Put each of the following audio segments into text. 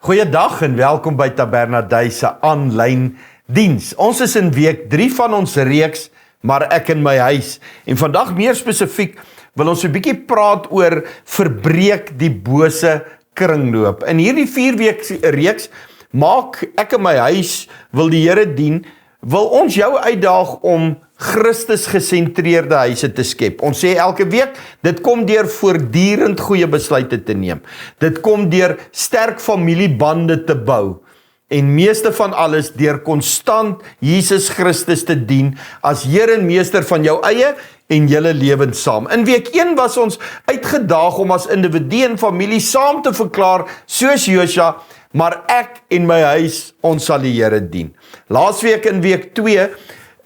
Goeiedag en welkom by Tabernadei se aanlyn diens. Ons is in week 3 van ons reeks, maar ek in my huis. En vandag meer spesifiek wil ons 'n bietjie praat oor verbreek die bose kringloop. In hierdie 4 week reeks maak ek in my huis wil die Here dien, wil ons jou uitdaag om Christus gesentreerde huise te skep. Ons sê elke week, dit kom deur voortdurend goeie besluite te neem. Dit kom deur sterk familiebande te bou. En meeste van alles deur konstant Jesus Christus te dien as Here en Meester van jou eie en julle lewens saam. In week 1 was ons uitgedaag om as individu en familie saam te verklaar soos Josua, maar ek en my huis, ons sal die Here dien. Laasweek in week 2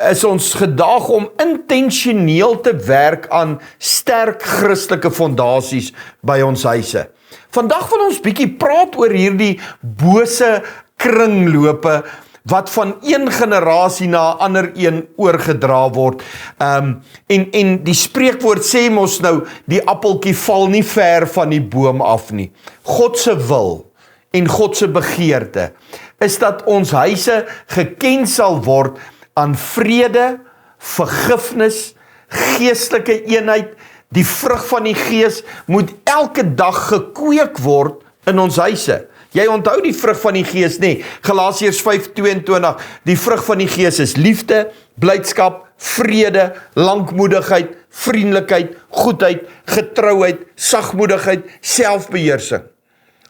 is ons gedaag om intentioneel te werk aan sterk Christelike fondasies by ons huise. Vandag wil ons bietjie praat oor hierdie bose kringlope wat van een generasie na 'n ander een oorgedra word. En die spreekwoord sê mos nou, die appeltjie val nie ver van die boom af nie. God se wil en God se begeerte is dat ons huise geken sal word aan vrede, vergifnis, geestelike eenheid. Die vrug van die Gees moet elke dag gekweek word in ons huise. Jy onthou die vrug van die Gees, nê? Galasiërs 5:22, die vrug van die Gees is liefde, blydskap, vrede, lankmoedigheid, vriendelikheid, goedheid, getrouheid, sagmoedigheid, selfbeheersing.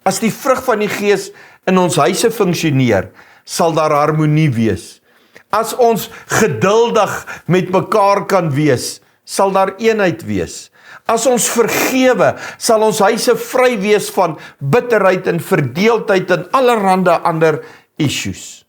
As die vrug van die Gees in ons huise funksioneer, sal daar harmonie wees. As ons geduldig met mekaar kan wees, sal daar eenheid wees. As ons vergewe, sal ons huise vry wees van bitterheid en verdeeldheid en allerhande ander issues.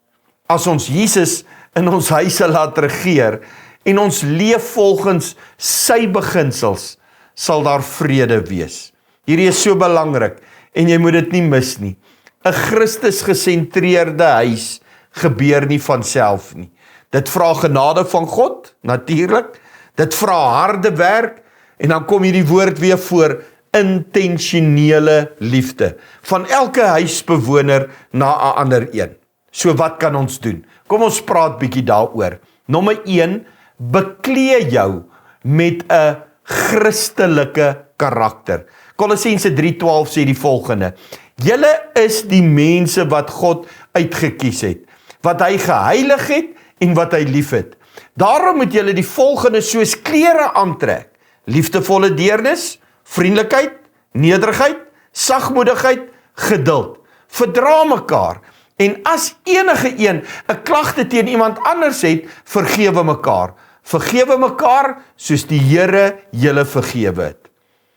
As ons Jesus in ons huise laat regeer en ons leef volgens sy beginsels, sal daar vrede wees. Hierdie is so belangrik en jy moet dit nie mis nie. 'n Christus gesentreerde huis gebeur nie van self nie. Dit vra genade van God, natuurlik. Dit vra harde werk en dan kom hierdie woord weer voor, intentionele liefde. Van elke huisbewoner na 'n ander een. So wat kan ons doen? Kom ons praat bietjie daaroor. Nommer 1, beklee jou met 'n Christelike karakter. Kolossense 3:12 sê die volgende: Julle is die mense wat God uitgekies het, wat hy geheilig het en wat hy lief het. Daarom moet julle die volgende soos klere aantrek: liefdevolle deernis, vriendelikheid, nederigheid, sagmoedigheid, geduld. Verdra mekaar, en as enige een 'n klagte teen iemand anders het, vergewe mekaar. Vergewe mekaar soos die Here julle vergewe het.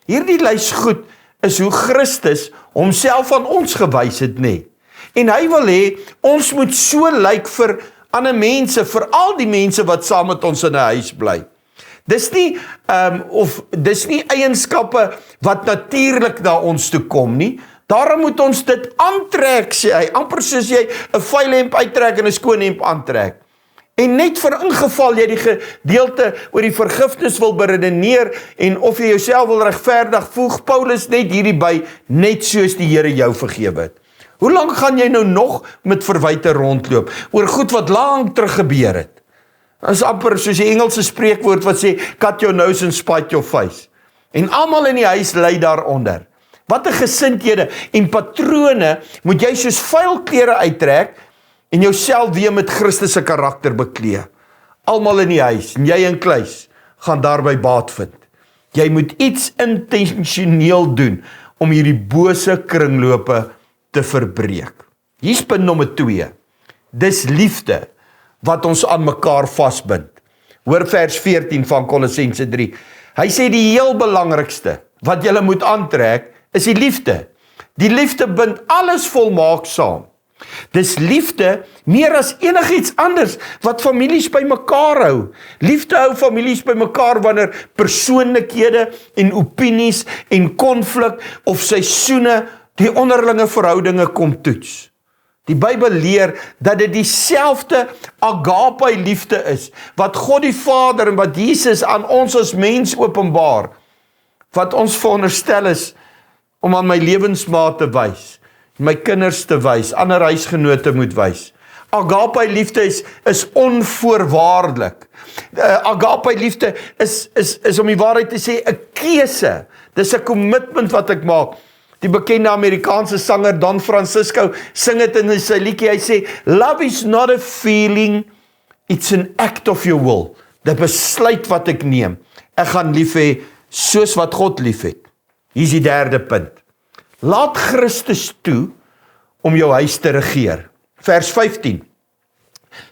Hierdie lys goed is hoe Christus homself aan ons gewys het, nê? En hy wil hê ons moet so lyk vir ander mense, vir al die mense wat saam met ons in 'n huis bly. Dis nie eienskappe wat natuurlik na ons toe kom nie. Daarom moet ons dit aantrek, sê hy, amper soos jy 'n vuil hemp uittrek en 'n skoon hemp aantrek. En net vir ingeval jy die gedeelte oor die vergifnis wil beredeneer en of jy jouself wil regverdig, voeg Paulus net hierdie by, net soos die Here jou vergewe het. Hoe lank gaan jy nou nog met verwyte rondloop oor goed wat lank terug gebeur het? Dat is amper soos die Engelse spreekwoord wat sê, cut your nose and spite your face. En almal in die huis ly daaronder. Wat 'n gesindhede en patrone moet jy soos vuil klere uittrek en jouself weer met Christus se karakter beklee. Almal in die huis, en jy in kluis, gaan daarby baat vind. Jy moet iets intentioneel doen om hierdie bose kringlope te verbreek. Hier's punt nommer 2. Dis liefde wat ons aan mekaar vasbind. Hoor vers 14 van Kolossense 3. Hy sê die heel belangrikste wat jy moet aantrek is die liefde. Die liefde bind alles volmaak saam. Dis liefde meer as enigiets anders wat families by mekaar hou. Liefde hou families by mekaar wanneer persoonlikhede en opinies en konflik of seisoene die onderlinge verhoudinge kom toets. Die Bybel leer dat dit dieselfde agape liefde is, wat God die Vader en wat Jesus aan ons as mens openbaar, wat ons veronderstel is om aan my lewensmaat te wys. my kinders te wys, ander huisgenote moet wys. Agape liefde is onvoorwaardelik. Agape liefde is om die waarheid te sê 'n keuse. Dis 'n commitment wat ek maak. Die bekende Amerikaanse sanger Don Francisco sing dit in sy liedjie. Hy sê, love is not a feeling, it's an act of your will. Dit besluit wat ek neem. Ek gaan lief hê soos wat God lief het. Hier is die derde punt. Laat Christus toe om jou huis te regeer. Vers 15.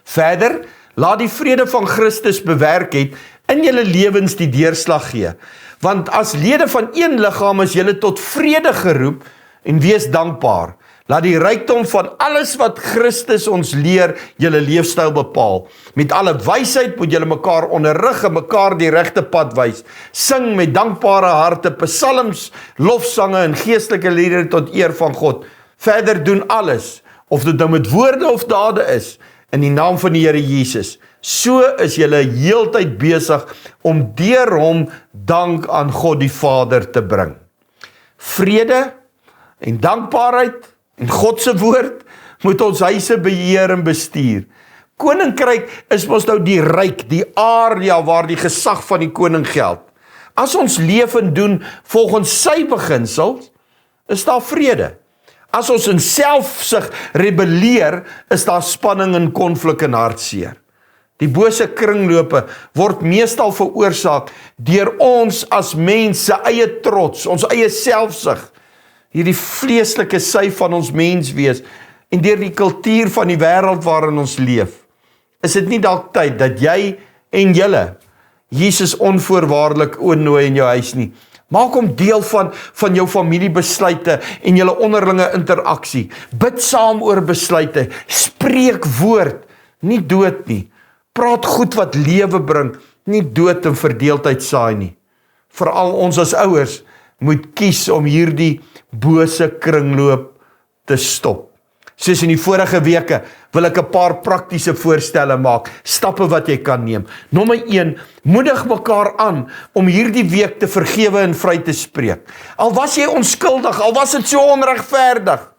Verder, laat die vrede van Christus bewerk het in julle lewens die deurslag gee. Want as lede van een liggaam is julle tot vrede geroep en wees dankbaar. Laat die rykdom van alles wat Christus ons leer, julle leefstyl bepaal. Met alle wysheid moet julle mekaar onderrig en mekaar die regte pad wys. Sing met dankbare harte, psalms, lofsange en geestelike liedere tot eer van God. Verder doen alles, of dit nou met woorde of dade is, in die naam van die Here Jesus. So is julle heeltyd besig om deur hom dank aan God die Vader te bring. Vrede en dankbaarheid en God se woord moet ons huise beheer en bestuur. Koninkryk is mos nou die ryk, die area waar die gesag van die koning geld. As ons leef en doen volgens sy beginsels, is daar vrede. As ons in selfsug rebelleer, is daar spanning en konflik en hartseer. Die bose kringlope word meestal veroorsaak deur ons as mense eie trots, ons eie selfsug, hierdie vleeslike sy van ons menswees en deur die kultuur van die wêreld waarin ons leef. Is dit nie dalk tyd dat jy en julle Jesus onvoorwaardelik innooi in jou huis nie? Maak hom deel van jou familiebesluite en julle onderlinge interaksie. Bid saam oor besluite, spreek woord, nie dood nie. Praat goed wat lewe bring, nie dood en verdeeldheid saai nie. Veral ons as ouers moet kies om hierdie bose kringloop te stop. Soos in die vorige weke wil ek 'n paar praktiese voorstelle maak, stappe wat jy kan neem. Nommer 1, moedig mekaar aan om hierdie week te vergewe en vry te spreek. Al was jy onskuldig, al was dit so onregverdig,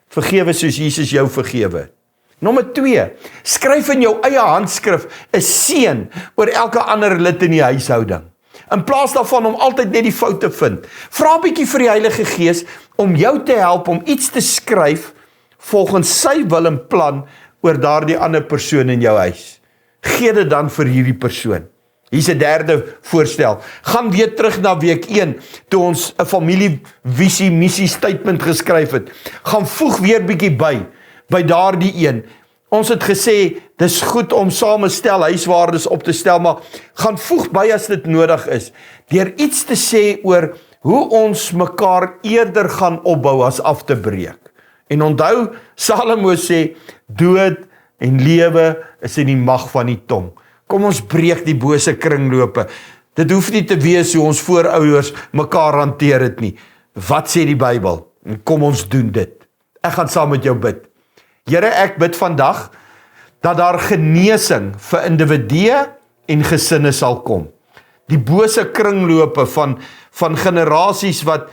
vergewe soos Jesus jou vergewe het. Nommer 2, skryf in jou eie handskrif 'n seën oor elke ander lid in die huishouding. In plaas daarvan om altyd net die fout te vind, vra 'n bietjie vir die Heilige Gees om jou te help om iets te skryf volgens sy wil en plan oor daardie ander persoon in jou huis. Gee dit dan vir hierdie persoon. Hier's 'n derde voorstel. Gaan weer terug na week 1, toe ons 'n familievisie, missie statement geskryf het. Gaan voeg weer bietjie by daardie een. Ons het gesê, dis goed om samestel huiswaardes op te stel, maar gaan voeg by as dit nodig is, deur iets te sê oor hoe ons mekaar eerder gaan opbou as af te breek. En onthou, Salomo sê, dood en lewe is in die mag van die tong. Kom ons breek die bose kringlope. Dit hoef nie te wees hoe ons voorouers mekaar hanteer het nie. Wat sê die Bybel? En kom ons doen dit. Ek gaan saam met jou bid. Here, ek bid vandag dat daar genesing vir individue en gesinne sal kom. Die bose kringlope van generasies wat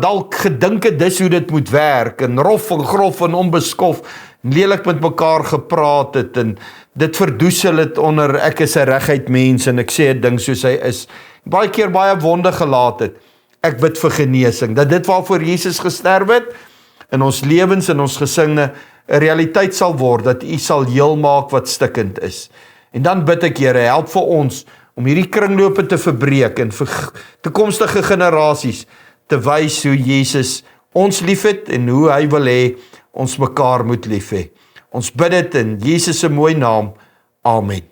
dalk gedink het dis hoe dit moet werk, en rof en grof en onbeskof, en lelik met mekaar gepraat het, en dit verdoesel het onder ek is 'n reguit mens, en ek sê 'n ding soos hy is, baie keer baie wonde gelaat het. Ek bid vir genesing, dat dit waarvoor Jesus gesterf het, in ons lewens en ons gesinne, 'n realiteit sal word, dat U sal heel maak wat stikkend is. En dan bid ek, Here, help vir ons, om hierdie kringlope te verbreek, en vir toekomstige generasies, te wys hoe Jesus ons liefhet en hoe hy wil hê ons mekaar moet lief hê. Ons bid dit in Jesus se mooi naam. Amen.